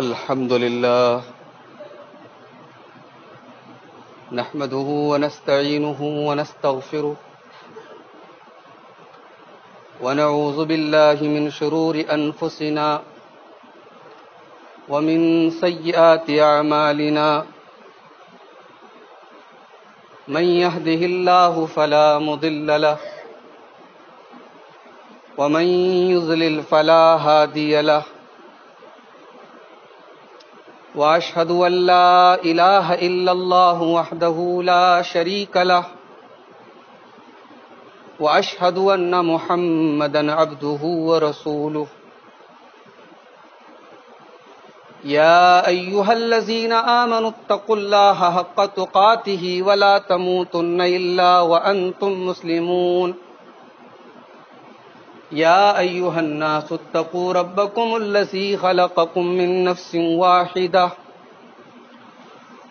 الحمد لله نحمده ونستعينه ونستغفره ونعوذ بالله من شرور أنفسنا ومن سيئات أعمالنا من يهده الله فلا مضل له ومن يضلل فلا هادي له وأشهد أن لا إله إلا الله وحده لا شريك له وأشهد أن محمدا عبده ورسوله يا أيها الذين آمنوا اتقوا الله حق تقاته ولا تموتن إلا وأنتم مسلمون يا أيها الناس اتقوا ربكم الذي خلقكم من نفس واحدة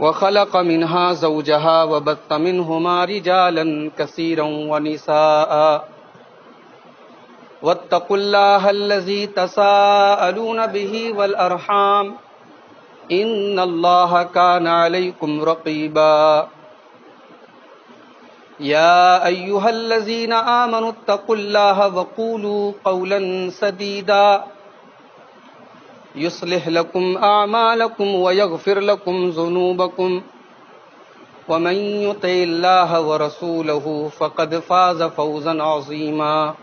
وخلق منها زوجها وبث منهما رجالا كثيرا ونساء واتقوا الله الذي تساءلون به والأرحام إن الله كان عليكم رقيبا يا أيها الذين آمنوا اتقوا الله وقولوا قولا سديدا يصلح لكم أعمالكم ويغفر لكم ذنوبكم ومن يطع الله ورسوله فقد فاز فوزا عظيما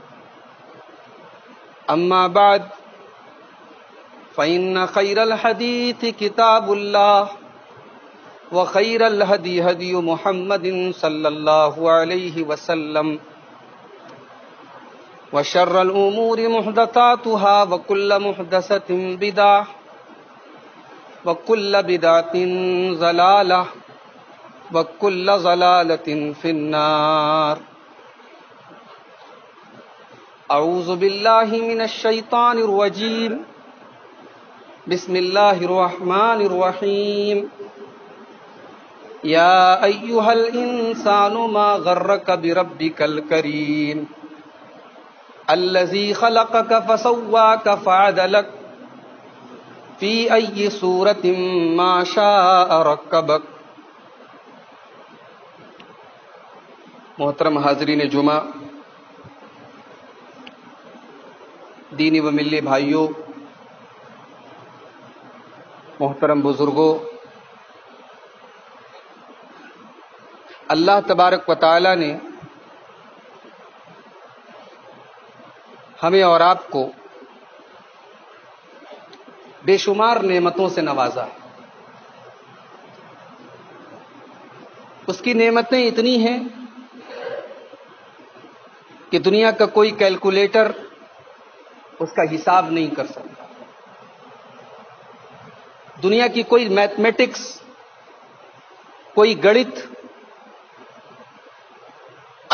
أما بعد فإن خير الحديث كتاب الله وخير الهدي هدي محمد صلى الله عليه وسلم وشر الأمور محدثاتها وكل محدثة بدعة وكل بدعة ضلالة وكل ضلالة في النار أعوذ بالله من الشيطان الرجيم بسم الله الرحمن الرحيم يا أيها الإنسان ما غرك بربك الكريم الذي خلقك فسواك فعدلك في أي صورة ما شاء ركبك. محترم حاضرین جمعہ، دینی و ملی بھائیوں، محترم بزرگوں، اللہ تبارک و تعالی نے ہمیں اور آپ کو بے شمار نعمتوں سے نوازا. اس کی نعمتیں اتنی ہیں کہ دنیا کا کوئی کیلکولیٹر اس کا حساب نہیں کر سکتا. دنیا کی کوئی میتھمیٹکس، کوئی گڑت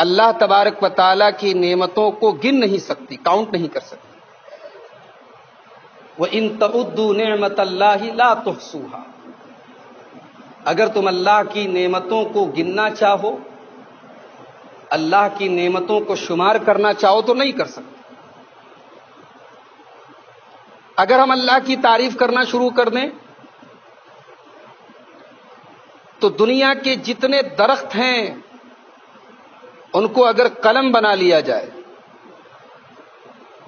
اللہ تبارک و تعالیٰ کی نعمتوں کو گن نہیں سکتی، کاؤنٹ نہیں کر سکتی. وَإِن تَعُدُّوا نِعْمَةَ اللَّهِ لَا تُحْصُوهَا، اگر تم اللہ کی نعمتوں کو گننا چاہو، اللہ کی نعمتوں کو شمار کرنا چاہو تو نہیں کر سکتے. اگر ہم اللہ کی تعریف کرنا شروع کر دیں تو دنیا کے جتنے درخت ہیں ان کو اگر قلم بنا لیا جائے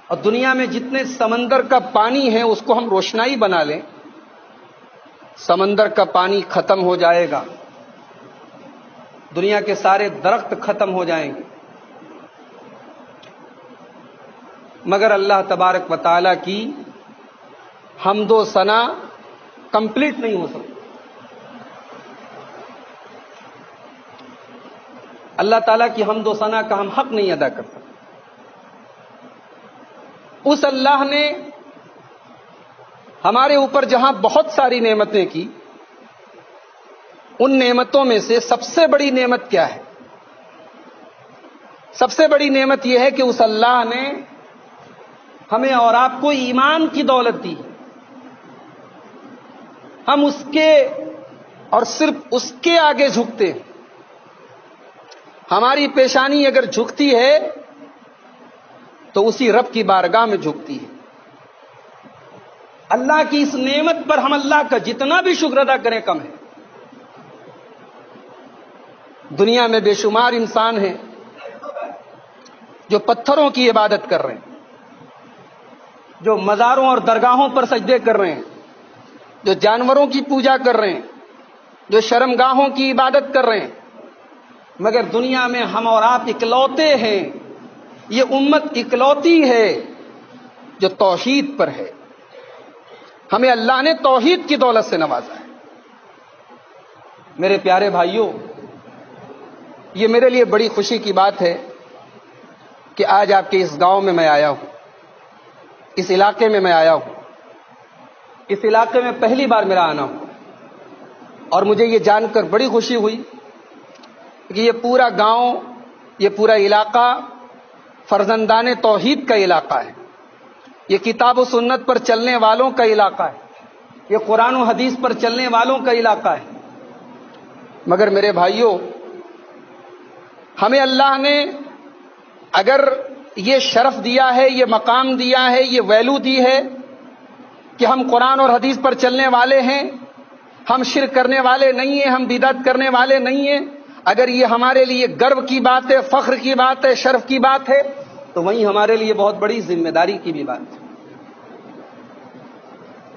اور دنیا میں جتنے سمندر کا پانی ہے اس کو ہم روشنائی بنا لیں، سمندر کا پانی ختم ہو جائے گا، دنیا کے سارے درخت ختم ہو جائیں گے، مگر اللہ تبارک و تعالیٰ کی حمد و ثنا کمپلیٹ نہیں ہو سکتی. اللہ تعالیٰ کی حمد و ثنا کا ہم حق نہیں ادا کر سکتے. اس اللہ نے ہمارے اوپر جہاں بہت ساری نعمتیں کی، ان نعمتوں میں سے سب سے بڑی نعمت کیا ہے؟ سب سے بڑی نعمت یہ ہے کہ اس اللہ نے ہمیں اور آپ کو ایمان کی دولت دی. ہم اس کے اور صرف اس کے آگے جھکتے ہیں. ہماری پیشانی اگر جھکتی ہے تو اسی رب کی بارگاہ میں جھکتی ہے. اللہ کی اس نعمت پر ہم اللہ کا جتنا بھی شکر ادا کریں کم ہے. دنیا میں بے شمار انسان ہیں جو پتھروں کی عبادت کر رہے ہیں، جو مزاروں اور درگاہوں پر سجدے کر رہے ہیں، جو جانوروں کی پوجا کر رہے ہیں، جو شرمگاہوں کی عبادت کر رہے ہیں. مگر دنیا میں ہم اور آپ اکلوتے ہیں، یہ امت اکلوتی ہے جو توحید پر ہے. ہمیں اللہ نے توحید کی دولت سے نوازا ہے. میرے پیارے بھائیوں، یہ میرے لیے بڑی خوشی کی بات ہے کہ آج آپ کے اس گاؤں میں میں آیا ہوں، اس علاقے میں آیا ہوں. اس علاقے میں پہلی بار میرا آنا ہوں، اور مجھے یہ جان کر بڑی خوشی ہوئی کہ یہ پورا گاؤں، یہ پورا علاقہ فرزندان توحید کا علاقہ ہے. یہ کتاب و سنت پر چلنے والوں کا علاقہ ہے، یہ قرآن و حدیث پر چلنے والوں کا علاقہ ہے. مگر میرے بھائیوں، ہمیں اللہ نے اگر یہ شرف دیا ہے، یہ مقام دیا ہے، یہ ویلو دی ہے کہ ہم قرآن اور حدیث پر چلنے والے ہیں، ہم شرک کرنے والے نہیں ہیں، ہم بدعت کرنے والے نہیں ہیں، اگر یہ ہمارے لیے گرو کی بات ہے، فخر کی بات ہے، شرف کی بات ہے، تو وہیں ہمارے لیے بہت بڑی ذمہ داری کی بھی بات ہے.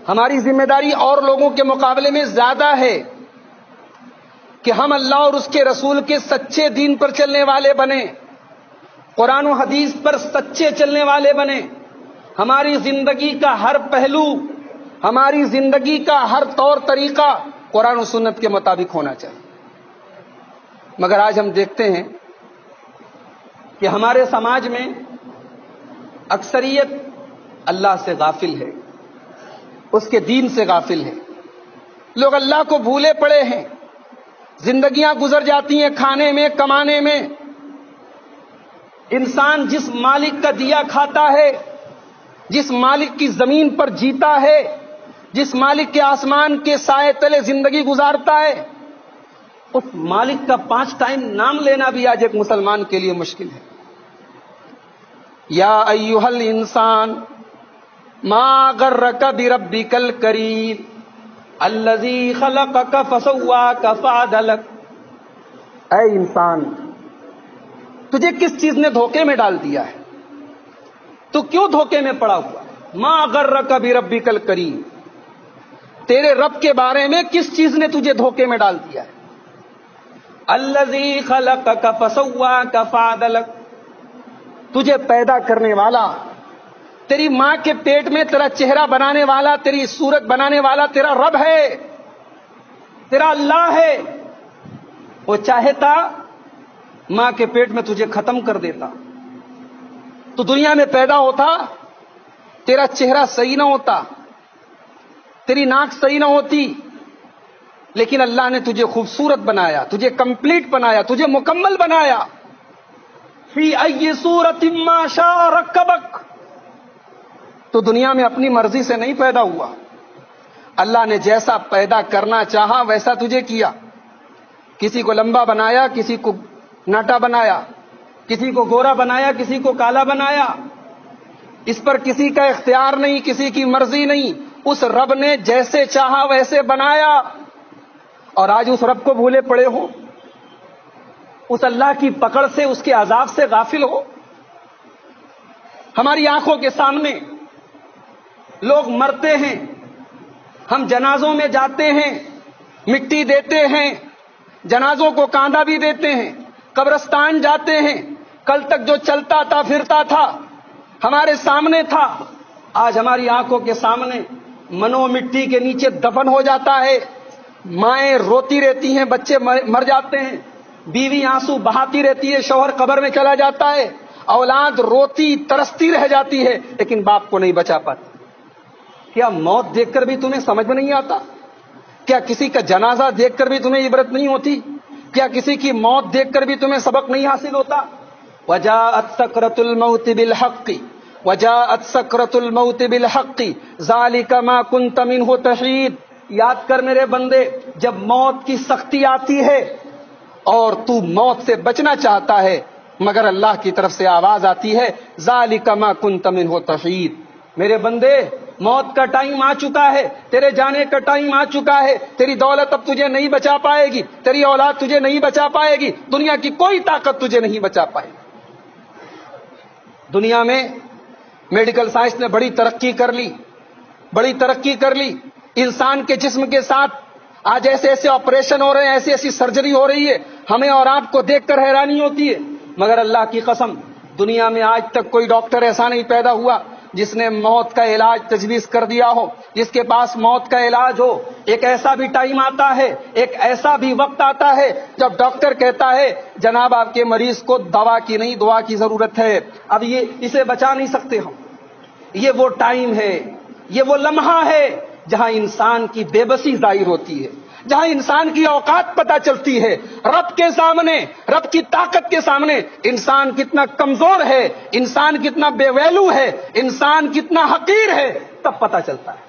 ہماری ذمہ داری اور لوگوں کے مقابلے میں زیادہ ہے کہ ہم اللہ اور اس کے رسول کے سچے دین پر چلنے والے بنیں، قرآن و حدیث پر سچے چلنے والے بنیں. ہماری زندگی کا ہر پہلو، ہماری زندگی کا ہر طور طریقہ قرآن و سنت کے مطابق ہونا چاہیے. مگر آج ہم دیکھتے ہیں کہ ہمارے سماج میں اکثریت اللہ سے غافل ہے، اس کے دین سے غافل ہے. لوگ اللہ کو بھولے پڑے ہیں، زندگیاں گزر جاتی ہیں کھانے میں، کمانے میں. انسان جس مالک کا دیا کھاتا ہے، جس مالک کی زمین پر جیتا ہے، جس مالک کے آسمان کے سائے تلے زندگی گزارتا ہے، اس مالک کا 5 ٹائم نام لینا بھی آج ایک مسلمان کے لیے مشکل ہے. یا ایھا الانسان ما غرک بربک الکریم الذی خلقک فسواک فعدلک. اے انسان، تجھے کس چیز نے دھوکے میں ڈال دیا ہے؟ تو کیوں دھوکے میں پڑا ہوا؟ ما غرک بربک الکریم، تیرے رب کے بارے میں کس چیز نے تجھے دھوکے میں ڈال دیا ہے؟ الذی خلقک فسواک فعدلک، تجھے پیدا کرنے والا، تیری ماں کے پیٹ میں تیرا چہرہ بنانے والا، تیری صورت بنانے والا تیرا رب ہے، تیرا اللہ ہے. وہ چاہتا ماں کے پیٹ میں تجھے ختم کر دیتا، تو دنیا میں پیدا ہوتا، تیرا چہرہ صحیح نہ ہوتا، تیری ناک صحیح نہ ہوتی، لیکن اللہ نے تجھے خوبصورت بنایا، تجھے کمپلیٹ بنایا، تجھے مکمل بنایا. فی ای صورت ما شاء رکبک، تو دنیا میں اپنی مرضی سے نہیں پیدا ہوا، اللہ نے جیسا پیدا کرنا چاہا ویسا تجھے کیا. کسی کو لمبا بنایا، کسی کو ناٹا بنایا، کسی کو گورا بنایا، کسی کو کالا بنایا. اس پر کسی کا اختیار نہیں، کسی کی مرضی نہیں، اس رب نے جیسے چاہا ویسے بنایا. اور آج اس رب کو بھولے پڑے ہو، اس اللہ کی پکڑ سے، اس کے عذاب سے غافل ہو. ہماری آنکھوں کے سامنے لوگ مرتے ہیں، ہم جنازوں میں جاتے ہیں، مٹی دیتے ہیں، جنازوں کو کاندھا بھی دیتے ہیں، قبرستان جاتے ہیں. کل تک جو چلتا تھا، پھرتا تھا، ہمارے سامنے تھا، آج ہماری آنکھوں کے سامنے منو مٹی کے نیچے دفن ہو جاتا ہے. مائیں روتی رہتی ہیں، بچے مر جاتے ہیں، بیوی آنسو بہاتی رہتی ہے، شوہر قبر میں چلا جاتا ہے، اولاد روتی ترستی رہ جاتی ہے، لیکن باپ کو نہیں بچا پاتی. کیا موت دیکھ کر بھی تمہیں سمجھ میں نہیں آتا؟ کیا کسی کا جنازہ دیکھ کر بھی تمہیں عبرت نہیں ہوتی؟ کیا کسی کی موت دیکھ کر بھی تمہیں سبق نہیں حاصل ہوتا؟ وجاءت سکرۃ الموت بالحق، وجاءت سکرۃ الموت بالحق ذلک ما كنت منه تحید. یاد کر میرے بندے، جب موت کی سختی آتی ہے اور تو موت سے بچنا چاہتا ہے، مگر اللہ کی طرف سے آواز آتی ہے ذالک ما کنت منہ تحید. میرے بندے، موت کا ٹائم آ چکا ہے، تیرے جانے کا ٹائم آ چکا ہے، تیری دولت اب تجھے نہیں بچا پائے گی، تیری اولاد تجھے نہیں بچا پائے گی، دنیا کی کوئی طاقت تجھے نہیں بچا پائے گی۔ دنیا میں میڈیکل سائنس نے بڑی ترقی کر لی، بڑی ترقی کر لی۔ انسان کے جسم کے ساتھ آج ایسے ایسے آپریشن ہو رہے ہیں، ایسی ایسی سرجری ہو رہی ہے، ہمیں اور آپ کو دیکھ کر حیرانی ہوتی ہے، مگر اللہ کی قسم دنیا میں آج تک کوئی ڈاکٹر ایسا نہیں پیدا ہوا جس نے موت کا علاج تجویز کر دیا ہو، جس کے پاس موت کا علاج ہو۔ ایک ایسا بھی ٹائم آتا ہے، ایک ایسا بھی وقت آتا ہے جب ڈاکٹر کہتا ہے جناب آپ کے مریض کو دوا کی نہیں دعا کی ضرورت ہے، اب اسے بچا نہیں سکتے ہم۔ یہ وہ ٹائم ہے، یہ وہ لمحہ ہے جہاں انسان کی بے بسی ظاہر ہوتی ہے، جہاں انسان کی اوقات پتہ چلتی ہے، رب کے سامنے، رب کی طاقت کے سامنے انسان کتنا کمزور ہے، انسان کتنا بے ویلو ہے، انسان کتنا حقیر ہے، تب پتہ چلتا ہے۔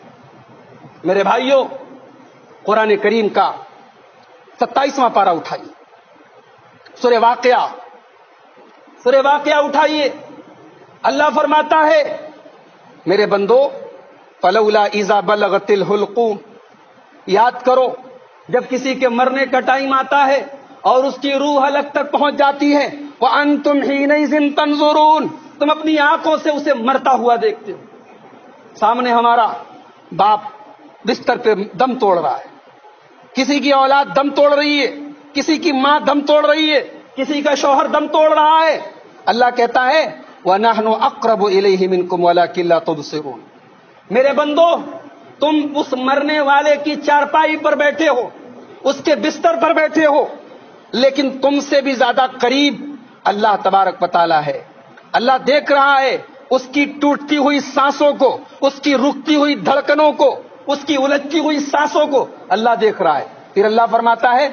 میرے بھائیوں، قرآن کریم کا 27واں پارہ اٹھائیے، سورہ واقعہ اٹھائیے۔ اللہ فرماتا ہے میرے بندو فلولا اذا بلغت الحلقوم، یاد کرو جب کسی کے مرنے کا ٹائم آتا ہے اور اس کی روح حلق تک پہنچ جاتی ہے، وانتم حینئذ تنظرون، تم اپنی آنکھوں سے اسے مرتا ہوا دیکھتے ہو۔ سامنے ہمارا باپ بستر پہ دم توڑ رہا ہے، کسی کی اولاد دم توڑ رہی ہے، کسی کی ماں دم توڑ رہی ہے، کسی کا شوہر دم توڑ رہا ہے۔ اللہ کہتا ہے وَنَحْنُ أَقْرَبُ إِلَيْهِ مِنْكُمْ وَلَكِنْ لَا تُبْصِرُونَ، میرے بندو تم اس مرنے والے کی چارپائی پر بیٹھے ہو، اس کے بستر پر بیٹھے ہو، لیکن تم سے بھی زیادہ قریب اللہ تبارک و تعالی ہے۔ اللہ دیکھ رہا ہے اس کی ٹوٹتی ہوئی سانسوں کو، اس کی رکتی ہوئی دھڑکنوں کو، اس کی الجھتی ہوئی سانسوں کو اللہ دیکھ رہا ہے۔ پھر اللہ فرماتا ہے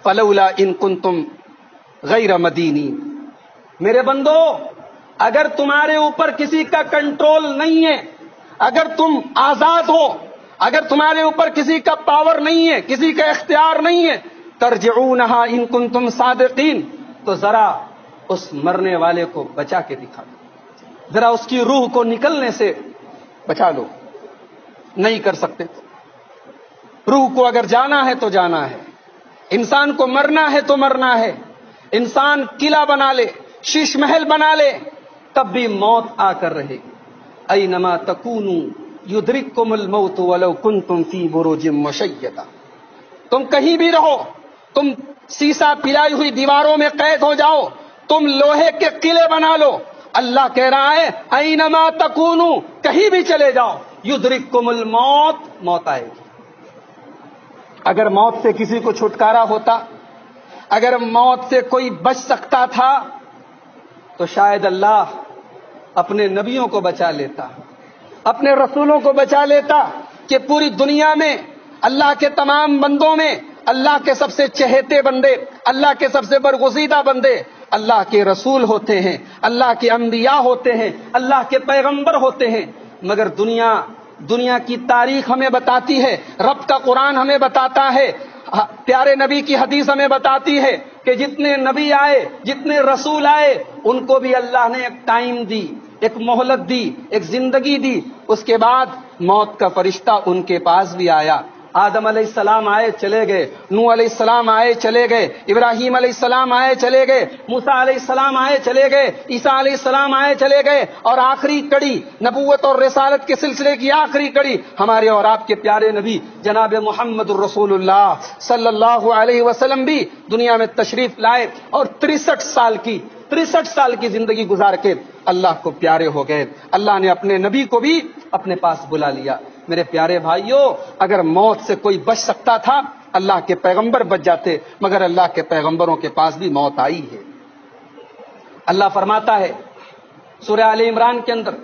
فلولا ان کنتم غیر مدینین، میرے بندو اگر تمہارے اوپر کسی کا کنٹرول نہیں ہے، اگر تم آزاد ہو، اگر تمہارے اوپر کسی کا پاور نہیں ہے، کسی کا اختیار نہیں ہے، ترجعونہا ان کنتم صادقین، تو ذرا اس مرنے والے کو بچا کے دکھا دو، ذرا اس کی روح کو نکلنے سے بچا لو۔ نہیں کر سکتے، روح کو اگر جانا ہے تو جانا ہے، انسان کو مرنا ہے تو مرنا ہے۔ انسان قلعہ بنا لے، شیش محل بنا لے، تب بھی موت آ کر رہے گی۔ اینما تکونوا یدرککم الموت ولو کنتم فی بروج مشیدہ، تم کہیں بھی رہو، تم سیسا پلائی ہوئی دیواروں میں قید ہو جاؤ، تم لوہے کے قلعے بنا لو، اللہ کہہ رہا ہے اینما تکونوا، کہیں بھی چلے جاؤ، یدرککم الموت، موت آئے گی۔ اگر موت سے کسی کو چھٹکارا ہوتا، اگر موت سے کوئی بچ سکتا تھا تو شاید اللہ اپنے نبیوں کو بچا لیتا، اپنے رسولوں کو بچا لیتا، کہ پوری دنیا میں اللہ کے تمام بندوں میں اللہ کے سب سے چہیتے بندے، اللہ کے سب سے برگزیدہ بندے اللہ کے رسول ہوتے ہیں، اللہ کے انبیاء ہوتے ہیں، اللہ کے پیغمبر ہوتے ہیں۔ مگر دنیا کی تاریخ ہمیں بتاتی ہے، رب کا قرآن ہمیں بتاتا ہے، پیارے نبی کی حدیث ہمیں بتاتی ہے کہ جتنے نبی آئے، جتنے رسول آئے، ان کو بھی اللہ نے ایک ٹائم دی، ایک مہلت دی، ایک زندگی دی، اس کے بعد موت کا فرشتہ ان کے پاس بھی آیا۔ آدم علیہ السلام آئے چلے گئے، نوح علیہ السلام آئے چلے گئے، ابراہیم علیہ السلام آئے چلے گئے، موسیٰ علیہ السلام آئے چلے گئے، عیسیٰ علیہ السلام آئے چلے گئے، اور آخری کڑی نبوت اور رسالت کے سلسلے کی آخری کڑی ہمارے اور آپ کے پیارے نبی جناب محمد الرسول اللہ صلی اللہ علیہ وسلم بھی دنیا میں تشریف لائے، اور 63 سال کی زندگی گزار کے اللہ کو پیارے ہو گئے۔ اللہ نے اپنے نبی کو بھی اپنے پاس بلا لیا۔ میرے پیارے بھائیوں، اگر موت سے کوئی بچ سکتا تھا اللہ کے پیغمبر بچ جاتے، مگر اللہ کے پیغمبروں کے پاس بھی موت آئی ہے۔ اللہ فرماتا ہے سورہ آل عمران کے اندر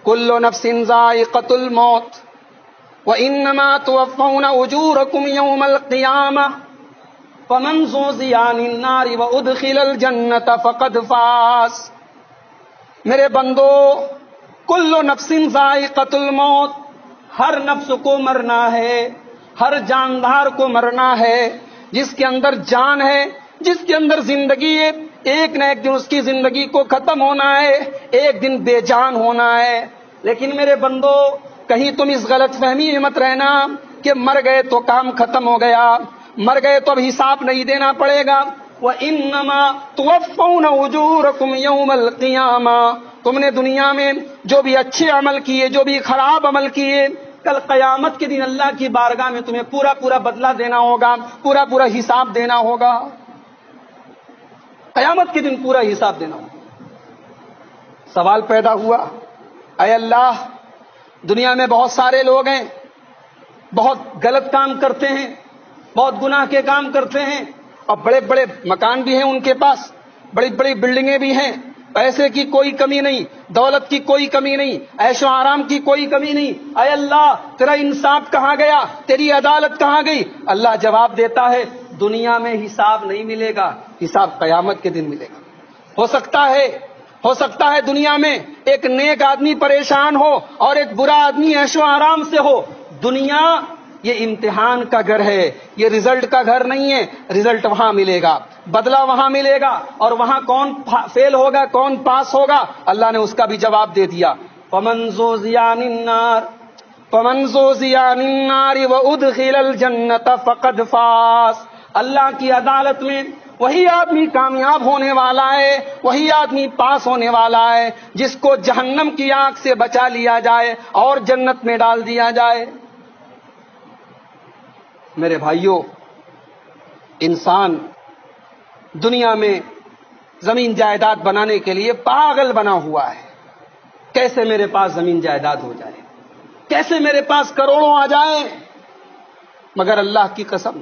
کل نفس ذائقۃ الموت وانما توفون اجورکم یوم القیامہ فمن زحزح عن النار وادخل الجنۃ فقد فاز۔ میرے بندو، کل نفس ذائقۃ الموت، ہر نفس کو مرنا ہے، ہر جاندار کو مرنا ہے، جس کے اندر جان ہے، جس کے اندر زندگی ہے، ایک نہ ایک دن اس کی زندگی کو ختم ہونا ہے، ایک دن بے جان ہونا ہے۔ لیکن میرے بندو کہیں تم اس غلط فہمی میں مت رہنا کہ مر گئے تو کام ختم ہو گیا، مر گئے تو اب حساب نہیں دینا پڑے گا۔ وَإِنَّمَا تُوَفَّوْنَ أُجُورَكُمْ يَوْمَ الْقِيَامَةِ، تم نے دنیا میں جو بھی اچھے عمل کیے، جو بھی خراب عمل کیے، کل قیامت کے دن اللہ کی بارگاہ میں تمہیں پورا پورا بدلہ دینا ہوگا، پورا پورا حساب دینا ہوگا۔ قیامت کے دن پورا حساب دینا ہوگا۔ سوال پیدا ہوا، اے اللہ دنیا میں بہت سارے لوگ ہیں، بہت غلط کام کرتے ہیں، بہت گناہ کے کام کرتے ہیں، اور بڑے بڑے مکان بھی ہیں ان کے پاس، بڑی بڑی بلڈنگیں بھی ہیں، پیسے کی کوئی کمی نہیں، دولت کی کوئی کمی نہیں، عیش و آرام کی کوئی کمی نہیں۔ اے اللہ تیرا انصاف کہاں گیا، تیری عدالت کہاں گئی؟ اللہ جواب دیتا ہے دنیا میں حساب نہیں ملے گا، حساب قیامت کے دن ملے گا۔ ہو سکتا ہے دنیا میں ایک نیک آدمی پریشان ہو اور ایک برا آدمی عیش و آرام سے ہو۔ دنیا یہ امتحان کا گھر ہے، یہ رزلٹ کا گھر نہیں ہے۔ رزلٹ وہاں ملے گا، بدلہ وہاں ملے گا، اور وہاں کون فیل ہوگا کون پاس ہوگا اللہ نے اس کا بھی جواب دے دیا۔ فَمَنْ زُحْزِحَ عَنِ النَّارِ وَأُدْخِلَ الْجَنَّةَ فَقَدْ فَازَ۔ اللہ کی عدالت میں وہی آدمی کامیاب ہونے والا ہے، وہی آدمی پاس ہونے والا ہے جس کو جہنم کی آگ سے بچا لیا جائے اور جنت میں ڈال دیا جائے۔ میرے بھائیوں، انسان دنیا میں زمین جائیداد بنانے کے لیے پاگل بنا ہوا ہے۔ کیسے میرے پاس زمین جائیداد ہو جائے، کیسے میرے پاس کروڑوں آ جائیں، مگر اللہ کی قسم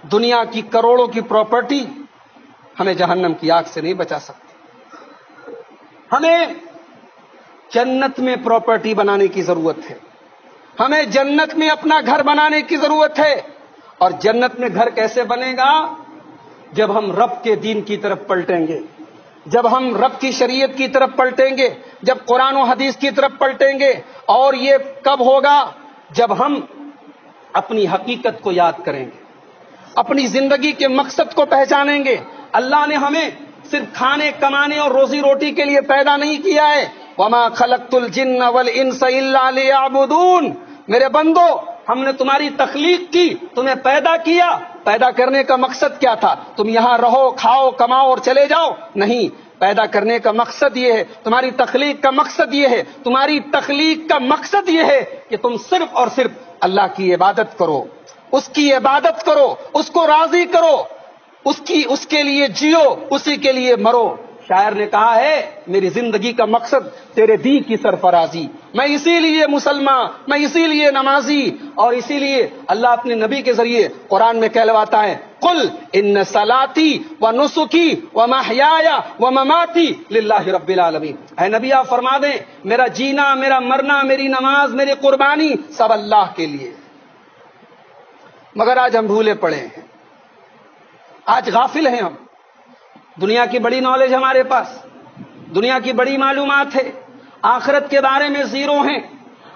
دنیا کی کروڑوں کی پراپرٹی ہمیں جہنم کی آگ سے نہیں بچا سکتی۔ ہمیں جنت میں پراپرٹی بنانے کی ضرورت ہے، ہمیں جنت میں اپنا گھر بنانے کی ضرورت ہے۔ اور جنت میں گھر کیسے بنے گا؟ جب ہم رب کے دین کی طرف پلٹیں گے، جب ہم رب کی شریعت کی طرف پلٹیں گے، جب قرآن و حدیث کی طرف پلٹیں گے۔ اور یہ کب ہوگا؟ جب ہم اپنی حقیقت کو یاد کریں گے، اپنی زندگی کے مقصد کو پہچانیں گے۔ اللہ نے ہمیں صرف کھانے کمانے اور روزی روٹی کے لیے پیدا نہیں کیا ہے۔ وَمَا خَلَقْتُ الْجِنَّ وَالْإِنسَ إِلَّا لِيَعْبُدُونَ، میرے بندو ہم نے تمہاری تخلیق کی، تمہیں پیدا کیا، پیدا کرنے کا مقصد کیا تھا؟ تم یہاں رہو، کھاؤ، کماؤ اور چلے جاؤ؟ نہیں، پیدا کرنے کا مقصد یہ ہے، تمہاری تخلیق کا مقصد یہ ہے، تمہاری تخلیق کا مقصد یہ ہے کہ تم صرف اور صرف اللہ کی عبادت کرو، اس کی عبادت کرو، اس کو راضی کرو، اس کے لیے جیو، اسی کے لیے مرو۔ شاعر نے کہا ہے میری زندگی کا مقصد تیرے دین کی سرفرازی، میں اسی لیے مسلمان، میں اسی لیے نمازی، اور اسی لیے اللہ اپنے نبی کے ذریعے قرآن میں کہلواتا ہے قل ان صلاتی و نسکی و محیایا و مماتی للہ رب العالمین۔ اے نبی آپ فرما دیں میرا جینا، میرا مرنا، میری نماز، میری قربانی سب اللہ کے لیے۔ مگر آج ہم بھولے پڑے ہیں، آج غافل ہیں ہم۔ دنیا کی بڑی نالج ہمارے پاس، دنیا کی بڑی معلومات ہے، آخرت کے بارے میں زیرو ہیں،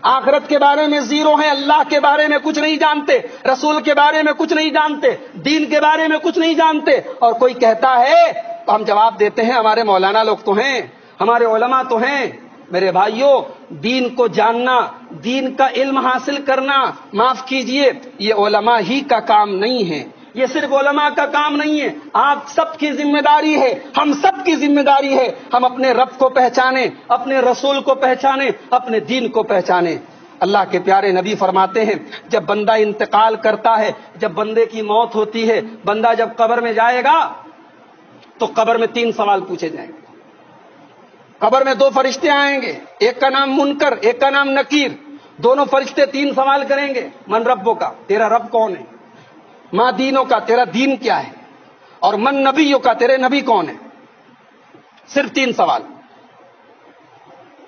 آخرت کے بارے میں زیرو ہیں، اللہ کے بارے میں کچھ نہیں جانتے، رسول کے بارے میں کچھ نہیں جانتے، دین کے بارے میں کچھ نہیں جانتے۔ اور کوئی کہتا ہے تو ہم جواب دیتے ہیں ہمارے مولانا لوگ تو ہیں، ہمارے علماء تو ہیں۔ میرے بھائیوں، دین کو جاننا، دین کا علم حاصل کرنا، معاف کیجئے، یہ علماء ہی کا کام نہیں ہے، یہ صرف علماء کا کام نہیں ہے، آپ سب کی ذمہ داری ہے، ہم سب کی ذمہ داری ہے، ہم اپنے رب کو پہچانیں، اپنے رسول کو پہچانیں، اپنے دین کو پہچانیں۔ اللہ کے پیارے نبی فرماتے ہیں جب بندہ انتقال کرتا ہے، جب بندے کی موت ہوتی ہے، بندہ جب قبر میں جائے گا تو قبر میں 3 سوال پوچھے جائیں گے۔ قبر میں 2 فرشتے آئیں گے، ایک کا نام منکر، ایک کا نام نکیر۔ دونوں فرشتے 3 سوال کریں گے، من ربوں کا، تیرا رب کون ہے؟ ماں دینوں کا، تیرا دین کیا ہے؟ اور من نبیوں کا، تیرے نبی کون ہے؟ صرف 3 سوال۔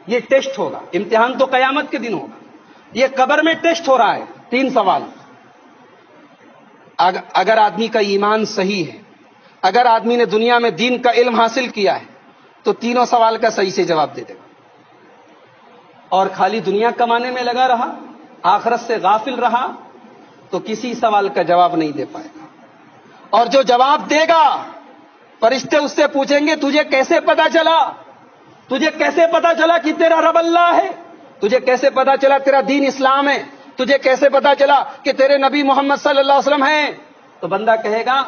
یہ ٹیسٹ ہوگا، امتحان تو قیامت کے دن ہوگا، یہ قبر میں ٹیسٹ ہو رہا ہے۔ 3 سوال۔ اگر آدمی کا ایمان صحیح ہے، اگر آدمی نے دنیا میں دین کا علم حاصل کیا ہے تو 3 سوال کا صحیح سے جواب دے دے گا۔ اور خالی دنیا کمانے میں لگا رہا، آخرت سے غافل رہا تو کسی سوال کا جواب نہیں دے پائے گا۔ اور جو جواب دے گا فرشتے اس سے پوچھیں گے تجھے کیسے پتا چلا؟ تجھے کیسے پتا چلا کہ تیرا رب اللہ ہے؟ تجھے کیسے پتا چلا تیرا دین اسلام ہے؟ تجھے کیسے پتا چلا کہ تیرے نبی محمد صلی اللہ علیہ وسلم ہیں؟ تو بندہ کہے گا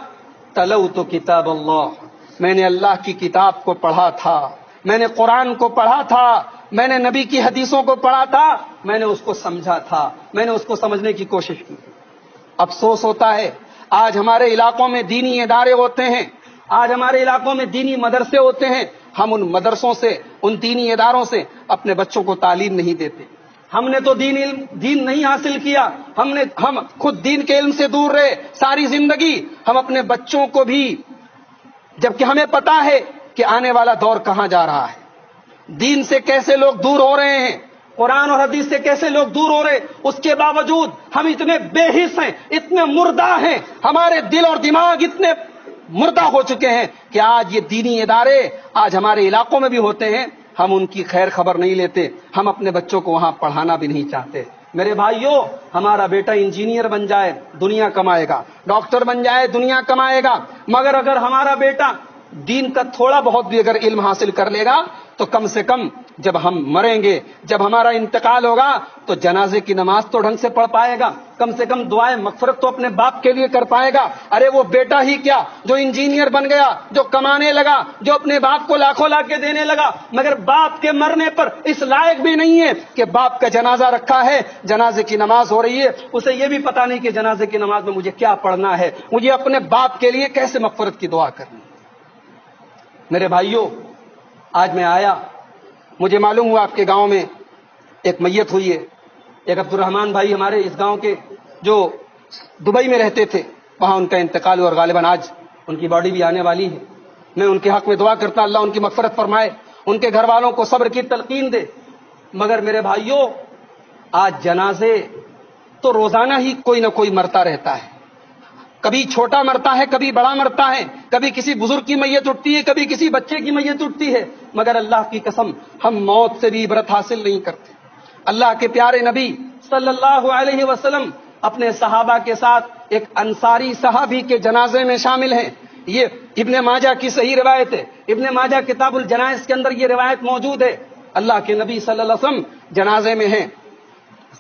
تلوت کتاب اللہ، میں نے اللہ کی کتاب کو پڑھا تھا، میں نے قرآن کو پڑھا تھا، میں نے نبی کی حدیثوں کو پڑھا تھا، میں نے اس کو سمجھا تھا، میں نے اس کو سمجھنے کی کوشش کی۔ افسوس ہوتا ہے آج ہمارے علاقوں میں دینی ادارے ہوتے ہیں، آج ہمارے علاقوں میں دینی مدرسے ہوتے ہیں، ہم ان مدرسوں سے، ان دینی اداروں سے اپنے بچوں کو تعلیم نہیں دیتے۔ ہم نے تو دین نہیں حاصل کیا، ہم خود دین کے علم سے دور رہے ساری زندگی، ہم اپنے بچوں کو بھی، جبکہ ہمیں پتا ہے کہ آنے والا دور کہاں جا رہا ہے، دین سے کیسے لوگ دور ہو رہے ہیں، قرآن اور حدیث سے کیسے لوگ دور ہو رہے ہیں، اس کے باوجود ہم اتنے بے حس ہیں، اتنے مردہ ہیں، ہمارے دل اور دماغ اتنے مردہ ہو چکے ہیں کہ آج یہ دینی ادارے آج ہمارے علاقوں میں بھی ہوتے ہیں، ہم ان کی خیر خبر نہیں لیتے، ہم اپنے بچوں کو وہاں پڑھانا بھی نہیں چاہتے۔ میرے بھائیوں، ہمارا بیٹا انجینئر بن جائے دنیا کمائے گا، ڈاکٹر بن جائے دنیا کمائے گا، مگر اگر ہمارا بیٹا دین کا تھوڑا بہت بھی اگر علم حاصل کر لے گا تو کم سے کم جب ہم مریں گے، جب ہمارا انتقال ہوگا تو جنازے کی نماز تو ڈھنگ سے پڑھ پائے گا، کم سے کم دعائیں مغفرت تو اپنے باپ کے لیے کر پائے گا۔ ارے وہ بیٹا ہی کیا جو انجینئر بن گیا، جو کمانے لگا، جو اپنے باپ کو لاکھوں لا کے دینے لگا، مگر باپ کے مرنے پر اس لائق بھی نہیں ہے کہ باپ کا جنازہ رکھا ہے، جنازے کی نماز ہو رہی ہے، اسے یہ بھی پتا نہیں کہ جنازے کی نماز میں مجھے کیا پڑھنا ہے، مجھے اپنے باپ کے لیے کیسے مغفرت کی دعا کرنی۔ میرے بھائیوں، آج میں آیا، مجھے معلوم ہوا آپ کے گاؤں میں ایک میت ہوئی ہے، ایک عبد الرحمان بھائی ہمارے اس گاؤں کے جو دبئی میں رہتے تھے، وہاں ان کا انتقال ہوا اور غالباً آج ان کی باڈی بھی آنے والی ہے۔ میں ان کے حق میں دعا کرتا اللہ ان کی مغفرت فرمائے، ان کے گھر والوں کو صبر کی تلقین دے۔ مگر میرے بھائیوں، آج جنازے تو روزانہ ہی کوئی نہ کوئی مرتا رہتا ہے، کبھی چھوٹا مرتا ہے، کبھی بڑا مرتا ہے، کبھی کسی بزرگ کی میت اٹھتی ہے، کبھی کسی بچے کی میت اٹھتی ہے، مگر اللہ کی قسم ہم موت سے بھی عبرت حاصل نہیں کرتے۔ اللہ کے پیارے نبی صلی اللہ علیہ وسلم اپنے صحابہ کے ساتھ ایک انصاری صحابی کے جنازے میں شامل ہیں۔ یہ ابن ماجہ کی صحیح روایت ہے، ابن ماجہ کتاب الجنائز کے اندر یہ روایت موجود ہے۔ اللہ کے نبی صلی اللہ علیہ وسلم جنازے میں ہیں،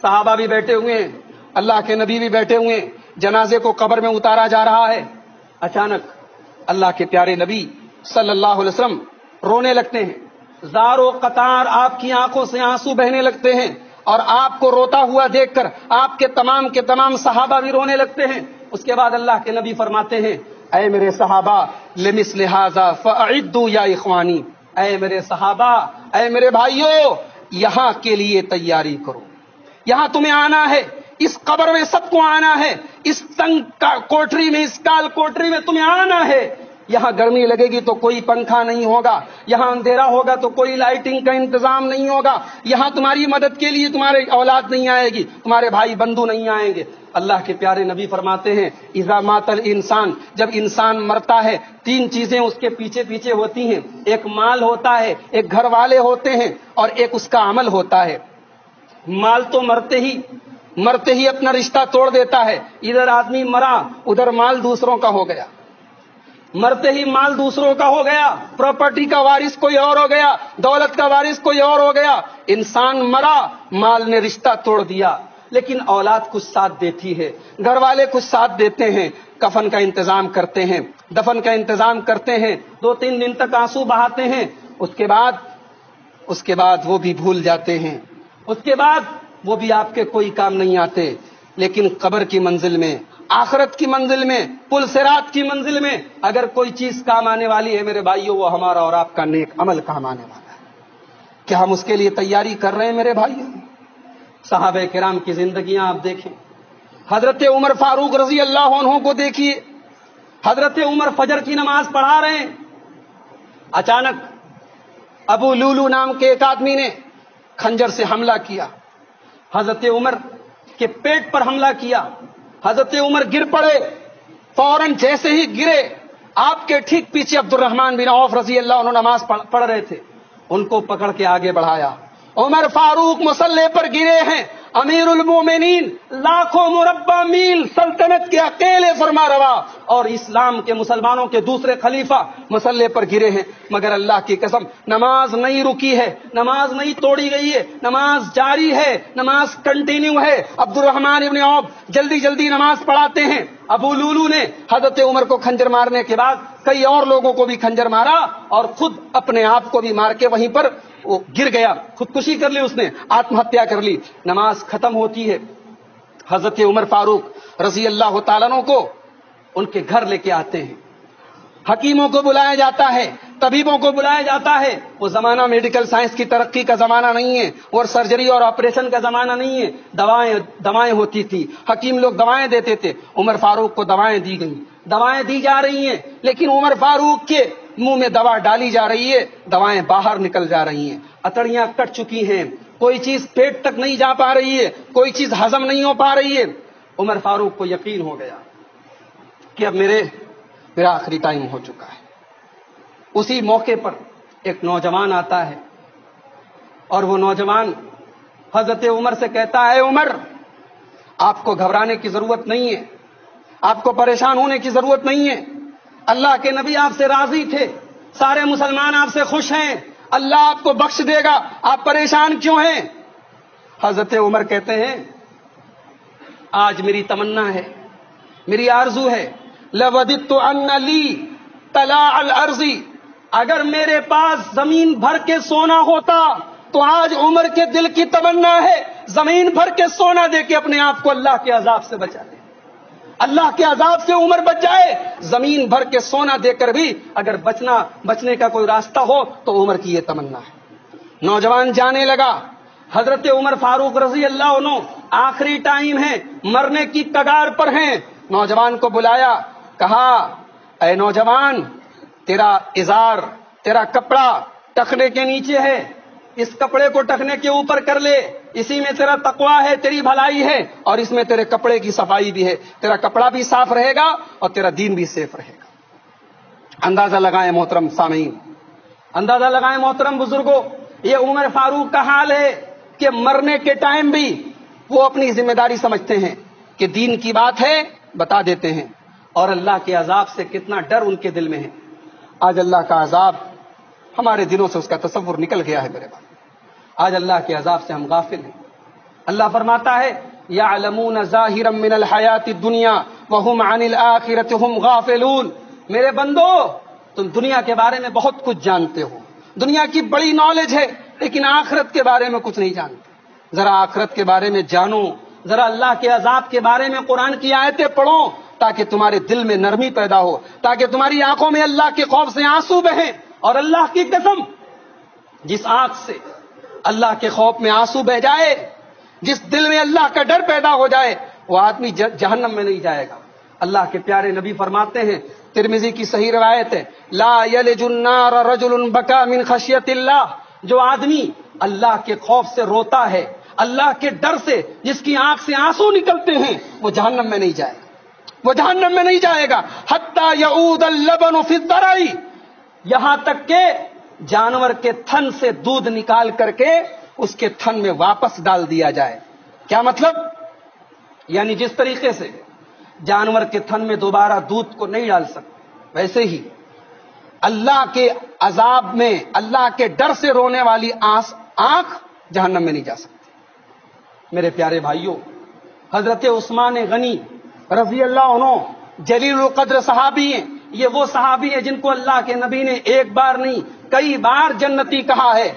صحابہ بھی بیٹھے ہوئے ہیں، اللہ کے نبی بھی بیٹھے ہوئے ہیں، جنازے کو قبر میں اتارا جا رہا ہے۔ اچانک اللہ کے پیارے نبی صلی اللہ علیہ وسلم رونے لگتے ہیں، زار و قطار آپ کی آنکھوں سے آنسو بہنے لگتے ہیں، اور آپ کو روتا ہوا دیکھ کر آپ کے تمام صحابہ بھی رونے لگتے ہیں۔ اس کے بعد اللہ کے نبی فرماتے ہیں، اے میرے صحابہ لمثل ھذا فاعدوا یا اخوانی، اے میرے صحابہ، اے میرے بھائیوں، یہاں کے لیے تیاری کرو، یہاں تمہیں آنا ہے، اس قبر میں سب کو آنا ہے، اس تنگ کوٹری میں، اس کال کوٹری میں تمہیں آنا ہے۔ یہاں گرمی لگے گی تو کوئی پنکھا نہیں ہوگا، یہاں اندھیرا ہوگا تو کوئی لائٹنگ کا انتظام نہیں ہوگا، یہاں تمہاری مدد کے لیے تمہارے اولاد نہیں آئے گی، تمہارے بھائی بندو نہیں آئیں گے۔ اللہ کے پیارے نبی فرماتے ہیں، اذا مات الانسان، جب انسان مرتا ہے تین چیزیں اس کے پیچھے پیچھے ہوتی ہیں، ایک مال ہوتا ہے، ایک گھر والے ہوتے ہیں، اور ایک اس کا عمل ہوتا ہے۔ مال تو مرتے ہی اپنا رشتہ توڑ دیتا ہے، ادھر آدمی مرا ادھر مال دوسروں کا ہو گیا، مرتے ہی مال دوسروں کا ہو گیا، پراپرٹی کا وارث کوئی اور ہو گیا، دولت کا وارث کوئی اور ہو گیا۔ انسان مرا، مال نے رشتہ توڑ دیا، لیکن اولاد کچھ ساتھ دیتی ہے، گھر والے کچھ ساتھ دیتے ہیں، کفن کا انتظام کرتے ہیں، دفن کا انتظام کرتے ہیں، 2-3 دن تک آنسو بہاتے ہیں، اس کے بعد وہ بھی بھول جاتے ہیں، اس کے بعد وہ بھی آپ کے کوئی کام نہیں آتے۔ لیکن قبر کی منزل میں، آخرت کی منزل میں، پل صراط کی منزل میں اگر کوئی چیز کام آنے والی ہے میرے بھائیوں، وہ ہمارا اور آپ کا نیک عمل کام آنے والا ہے۔ کیا ہم اس کے لیے تیاری کر رہے ہیں میرے بھائیوں؟ صحابہ کرام کی زندگیاں آپ دیکھیں، حضرت عمر فاروق رضی اللہ عنہ کو دیکھیے، حضرت عمر فجر کی نماز پڑھا رہے ہیں، اچانک ابو لولو نام کے ایک آدمی نے خنجر سے حملہ کیا، حضرت عمر کے پیٹ پر حملہ کیا، حضرت عمر گر پڑے، فوراً جیسے ہی گرے آپ کے ٹھیک پیچھے عبد الرحمن بن عوف رضی اللہ عنہ نماز پڑھ رہے تھے، ان کو پکڑ کے آگے بڑھایا، عمر فاروق مصلی پر گرے ہیں، امیر المومنین، لاکھوں مربع میل سلطنت کے اکیلے فرما روا، اور اسلام کے مسلمانوں کے دوسرے خلیفہ مسلح پر گرے ہیں، مگر اللہ کی قسم نماز نہیں رکی ہے، نماز نہیں توڑی گئی ہے، نماز جاری ہے، نماز کنٹینیو ہے۔ عبد الرحمن ابن عوف جلدی جلدی نماز پڑھاتے ہیں۔ ابو لولو نے حضرت عمر کو خنجر مارنے کے بعد کئی اور لوگوں کو بھی خنجر مارا، اور خود اپنے آپ کو بھی مار کے وہیں پر وہ گر گیا، خودکشی کر لی، اس نے آتم ہتیا کر لی۔ نماز ختم ہوتی ہے، حضرت عمر فاروق رضی اللہ تعالیٰ عنہ کو ان کے گھر لے کے آتے ہیں، حکیموں کو بلایا جاتا ہے، طبیبوں کو بلایا جاتا ہے۔ وہ زمانہ میڈیکل سائنس کی ترقی کا زمانہ نہیں ہے، اور سرجری اور آپریشن کا زمانہ نہیں ہے، دوائیں ہوتی تھی، حکیم لوگ دوائیں دیتے تھے۔ عمر فاروق کو دوائیں دی گئیں، دوائیں دی جا رہی ہیں، لیکن عمر فاروق کے منہ میں دوا ڈالی جا رہی ہے، دوائیں باہر نکل جا رہی ہیں، اتڑیاں کٹ چکی ہیں، کوئی چیز پیٹ تک نہیں جا پا رہی ہے، کوئی چیز ہضم نہیں ہو پا رہی ہے۔ عمر فاروق کو یقین ہو گیا کہ اب میرا آخری ٹائم ہو چکا ہے۔ اسی موقع پر ایک نوجوان آتا ہے، اور وہ نوجوان حضرت عمر سے کہتا ہے، عمر آپ کو گھبرانے کی ضرورت نہیں ہے، آپ کو پریشان ہونے کی ضرورت نہیں ہے، اللہ کے نبی آپ سے راضی تھے، سارے مسلمان آپ سے خوش ہیں، اللہ آپ کو بخش دے گا، آپ پریشان کیوں ہیں؟ حضرت عمر کہتے ہیں، آج میری تمنا ہے، میری آرزو ہے، لَوَدِدْتُ أَنَّ لِي طَلَاعَ الْأَرْضِ، اگر میرے پاس زمین بھر کے سونا ہوتا تو آج عمر کے دل کی تمنا ہے زمین بھر کے سونا دے کے اپنے آپ کو اللہ کے عذاب سے بچا لے، اللہ کے عذاب سے عمر بچ جائے، زمین بھر کے سونا دے کر بھی اگر بچنے کا کوئی راستہ ہو تو عمر کی یہ تمنا ہے۔ نوجوان جانے لگا، حضرت عمر فاروق رضی اللہ عنہ آخری ٹائم ہے، مرنے کی کگار پر ہیں۔ نوجوان کو بلایا، کہا، اے نوجوان، تیرا ازار، تیرا کپڑا ٹخنے کے نیچے ہے، اس کپڑے کو ٹخنے کے اوپر کر لے، اسی میں تیرا تقویٰ ہے، تیری بھلائی ہے، اور اس میں تیرے کپڑے کی صفائی بھی ہے، تیرا کپڑا بھی صاف رہے گا اور تیرا دین بھی سیف رہے گا۔ اندازہ لگائیں محترم سامعین، اندازہ لگائیں محترم بزرگوں، یہ عمر فاروق کا حال ہے کہ مرنے کے ٹائم بھی وہ اپنی ذمہ داری سمجھتے ہیں کہ دین کی بات ہے، بتا دیتے ہیں، اور اللہ کے عذاب سے کتنا ڈر ان کے دل میں ہے۔ آج اللہ کا عذاب ہمارے دلوں سے اس کا تصور نکل گیا ہے میرے بھائی، آج اللہ کے عذاب سے ہم غافل ہیں۔ اللہ فرماتا ہے، یعلمون ظاہرا من الحیات الدنیا وہم عن الآخرۃ ہم غافلون، میرے بندو تم دنیا کے بارے میں بہت کچھ جانتے ہو، دنیا کی بڑی نالج ہے، لیکن آخرت کے بارے میں کچھ نہیں جانتے۔ ذرا آخرت کے بارے میں جانو، ذرا اللہ کے عذاب کے بارے میں قرآن کی آیتیں پڑھو، تاکہ تمہارے دل میں نرمی پیدا ہو، تاکہ تمہاری آنکھوں میں اللہ کے خوف سے آنسو بہیں۔ اور اللہ کی قسم، جس آنکھ سے اللہ کے خوف میں آنسو بہ جائے، جس دل میں اللہ کا ڈر پیدا ہو جائے، وہ آدمی جہنم میں نہیں جائے گا۔ اللہ کے پیارے نبی فرماتے ہیں، ترمذی کی صحیح روایت ہے، لا یلج النار رجل بکا من خشیت اللہ، جو آدمی اللہ کے خوف سے روتا ہے، اللہ کے ڈر سے جس کی آنکھ سے آنسو نکلتے ہیں، وہ جہنم میں نہیں جائے گا، وہ جہنم میں نہیں جائے گا۔ حتی یعود اللبن فی الضرع، یہاں تک کہ جانور کے تھن سے دودھ نکال کر کے اس کے تھن میں واپس ڈال دیا جائے۔ کیا مطلب؟ یعنی جس طریقے سے جانور کے تھن میں دوبارہ دودھ کو نہیں ڈال سکتے، ویسے ہی اللہ کے عذاب میں اللہ کے ڈر سے رونے والی آنکھ جہنم میں نہیں جا سکتی۔ میرے پیارے بھائیوں، حضرت عثمان غنی رضی اللہ عنہ جلیل القدر صحابی ہیں، یہ وہ صحابی ہیں جن کو اللہ کے نبی نے ایک بار نہیں کئی بار جنتی کہا ہے۔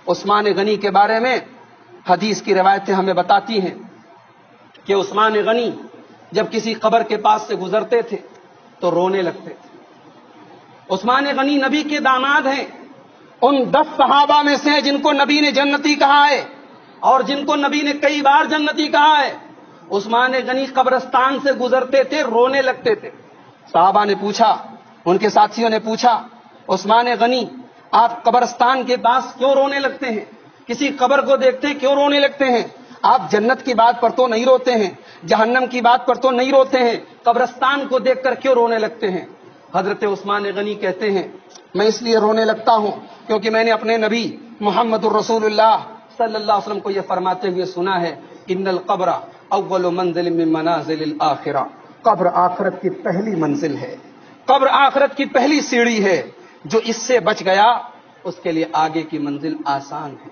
عثمان غنی کے بارے میں حدیث کی روایتیں ہمیں بتاتی ہیں کہ عثمان غنی جب کسی قبر کے پاس سے گزرتے تھے تو رونے لگتے تھے۔ عثمان غنی نبی کے داماد ہیں، ان 10 صحابہ میں سے جن کو نبی نے جنتی کہا ہے اور جن کو نبی نے کئی بار جنتی کہا ہے۔ عثمان غنی قبرستان سے گزرتے تھے، رونے لگتے تھے۔ صحابہ نے پوچھا، ان کے ساتھیوں نے پوچھا، عثمان غنی آپ قبرستان کے پاس کیوں رونے لگتے ہیں؟ کسی قبر کو دیکھتے ہیں کیوں رونے لگتے ہیں؟ آپ جنت کی بات پر تو نہیں روتے ہیں، جہنم کی بات پر تو نہیں روتے ہیں، قبرستان کو دیکھ کر کیوں رونے لگتے ہیں؟ حضرت عثمان غنی کہتے ہیں، میں اس لیے رونے لگتا ہوں کیونکہ میں نے اپنے نبی محمد الرسول اللہ صلی اللہ علیہ وسلم کو یہ فرماتے ہوئے سنا ہے ان القبر اول منزل من منازل الاخرہ، قبر آخرت کی پہلی منزل ہے، قبر آخرت کی پہلی سیڑھی ہے، جو اس سے بچ گیا اس کے لیے آگے کی منزل آسان ہے۔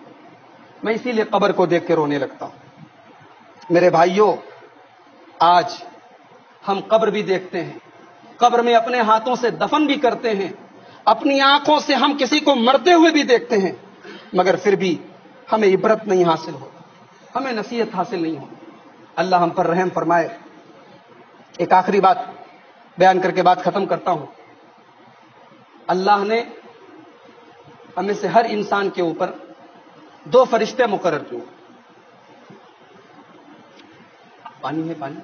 میں اسی لیے قبر کو دیکھ کے رونے لگتا ہوں۔ میرے بھائیوں، آج ہم قبر بھی دیکھتے ہیں، قبر میں اپنے ہاتھوں سے دفن بھی کرتے ہیں، اپنی آنکھوں سے ہم کسی کو مرتے ہوئے بھی دیکھتے ہیں، مگر پھر بھی ہمیں عبرت نہیں حاصل ہوتی، ہمیں نصیحت حاصل نہیں ہوتی۔ اللہ ہم پر رحم فرمائے۔ ایک آخری بات بیان کر کے بات ختم کرتا ہوں۔ اللہ نے ہمیں سے ہر انسان کے اوپر 2 فرشتے مقرر کیے۔ پانی ہے پانی۔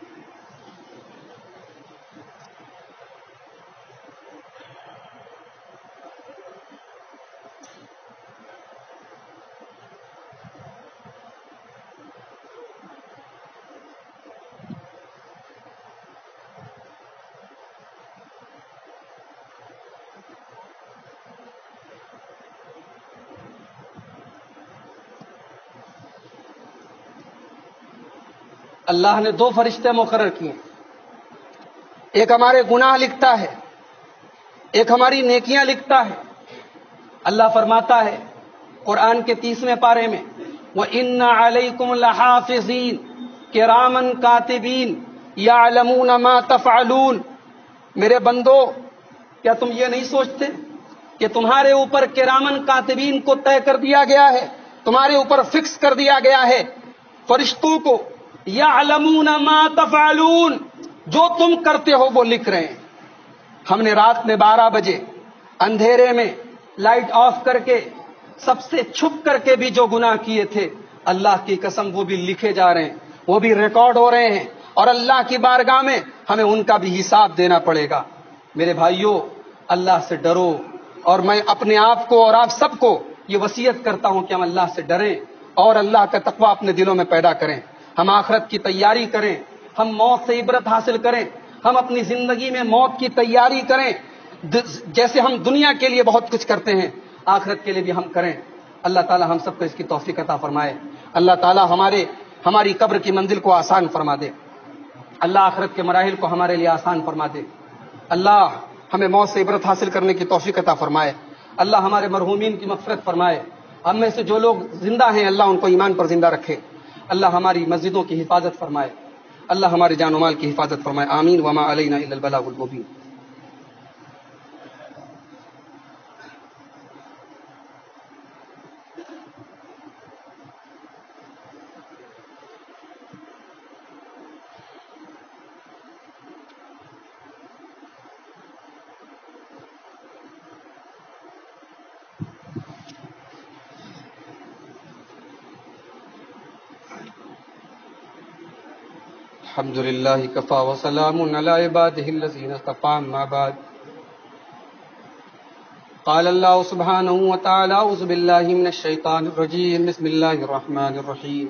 اللہ نے 2 فرشتے مقرر کیے، ایک ہمارے گناہ لکھتا ہے، ایک ہماری نیکیاں لکھتا ہے۔ اللہ فرماتا ہے قرآن کے 30ویں پارے میں، وَإِنَّ عَلَيْكُمْ لَحَافِظِينَ كِرَامًا كَاتِبِينَ يَعْلَمُونَ مَا تَفْعَلُونَ۔ میرے بندو، کیا تم یہ نہیں سوچتے کہ تمہارے اوپر کرامن کاتبین کو طے کر دیا گیا ہے، تمہارے اوپر فکس کر دیا گیا ہے فرشتوں کو، یعلمون ما تفعلون، جو تم کرتے ہو وہ لکھ رہے ہیں۔ ہم نے رات میں 12 بجے اندھیرے میں لائٹ آف کر کے سب سے چھپ کر کے بھی جو گناہ کیے تھے، اللہ کی قسم وہ بھی لکھے جا رہے ہیں، وہ بھی ریکارڈ ہو رہے ہیں، اور اللہ کی بارگاہ میں ہمیں ان کا بھی حساب دینا پڑے گا۔ میرے بھائیوں، اللہ سے ڈرو، اور میں اپنے آپ کو اور آپ سب کو یہ وصیت کرتا ہوں کہ ہم اللہ سے ڈریں اور اللہ کا تقویٰ اپنے دلوں میں پیدا کریں، ہم آخرت کی تیاری کریں، ہم موت سے عبرت حاصل کریں، ہم اپنی زندگی میں موت کی تیاری کریں، جیسے ہم دنیا کے لیے بہت کچھ کرتے ہیں آخرت کے لیے بھی ہم کریں۔ اللہ تعالی ہم سب کو اس کی توفیق عطا فرمائے۔ اللہ تعالی ہماری قبر کی منزل کو آسان فرما دے، اللہ آخرت کے مراحل کو ہمارے لیے آسان فرما دے، اللہ ہمیں موت سے عبرت حاصل کرنے کی توفیق عطا فرمائے، اللہ ہمارے مرحومین کی مغفرت فرمائے، ہم میں سے جو لوگ زندہ ہیں اللہ ان کو ایمان پر زندہ رکھے، اللہ ہماری مسجدوں کی حفاظت فرمائے، اللہ ہمارے جان و مال کی حفاظت فرمائے، آمین۔ وما علینا الا البلاغ المبین۔ الحمد للہ کفا وسلام علی عبادہ الذین اصطفى، اما بعد، قال اللہ سبحانہ وتعالی اعوذ باللہ من الشیطان الرجیم، بسم اللہ الرحمن الرحیم۔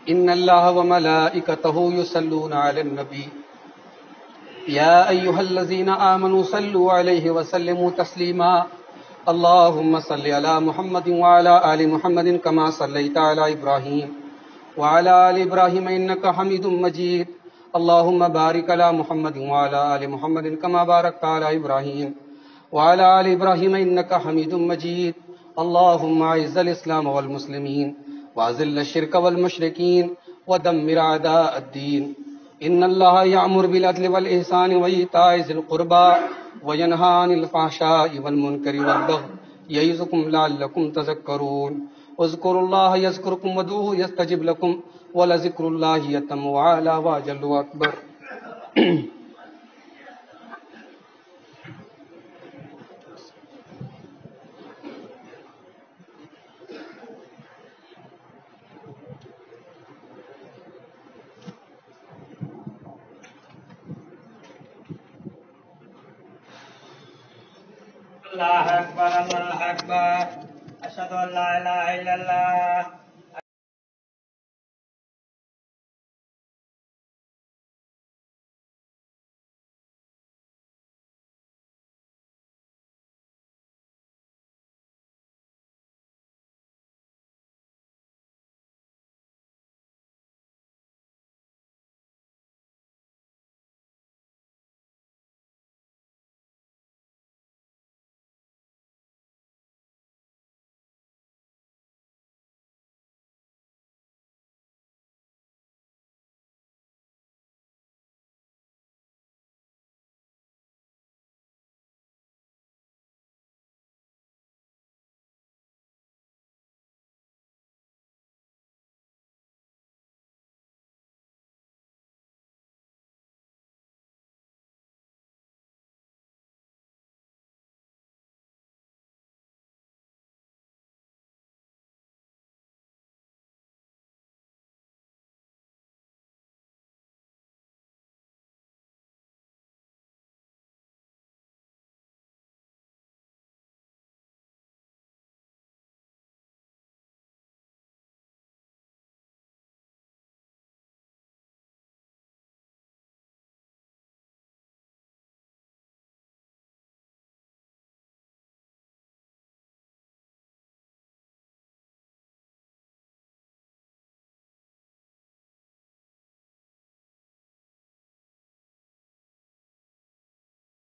ان اللہ وملائکتہ یصلون علی النبی یا ایھا الذین آمنوا صلوا علیہ وسلموا تسلیما، اللہم صل علی محمد وعلی آل محمد کما صلیت علی ابراہیم وعلی آل ابراہیم انک حمید مجید، اللہم بارک علی محمد وعلی آل محمد کما بارکت علی ابراہیم وعلی آل ابراہیم انک حمید مجید، اللہم اعز الاسلام والمسلمین واذل الشرک والمشرکین ودمر اعداء الدین، ان اللہ یأمر بالعدل والإحسان وإیتاء ذی القربى وینہی عن الفحشاء والمنکر والبغی یعظکم لعلکم تذکرون، اذکروا اللہ یذکرکم وادعوہ یستجب لکم ولذکر اللہ اتم وأعلی وأجل وأکبر۔ اللہ اکبر، اللہ اکبر، اشہد ان لا الہ الا اللہ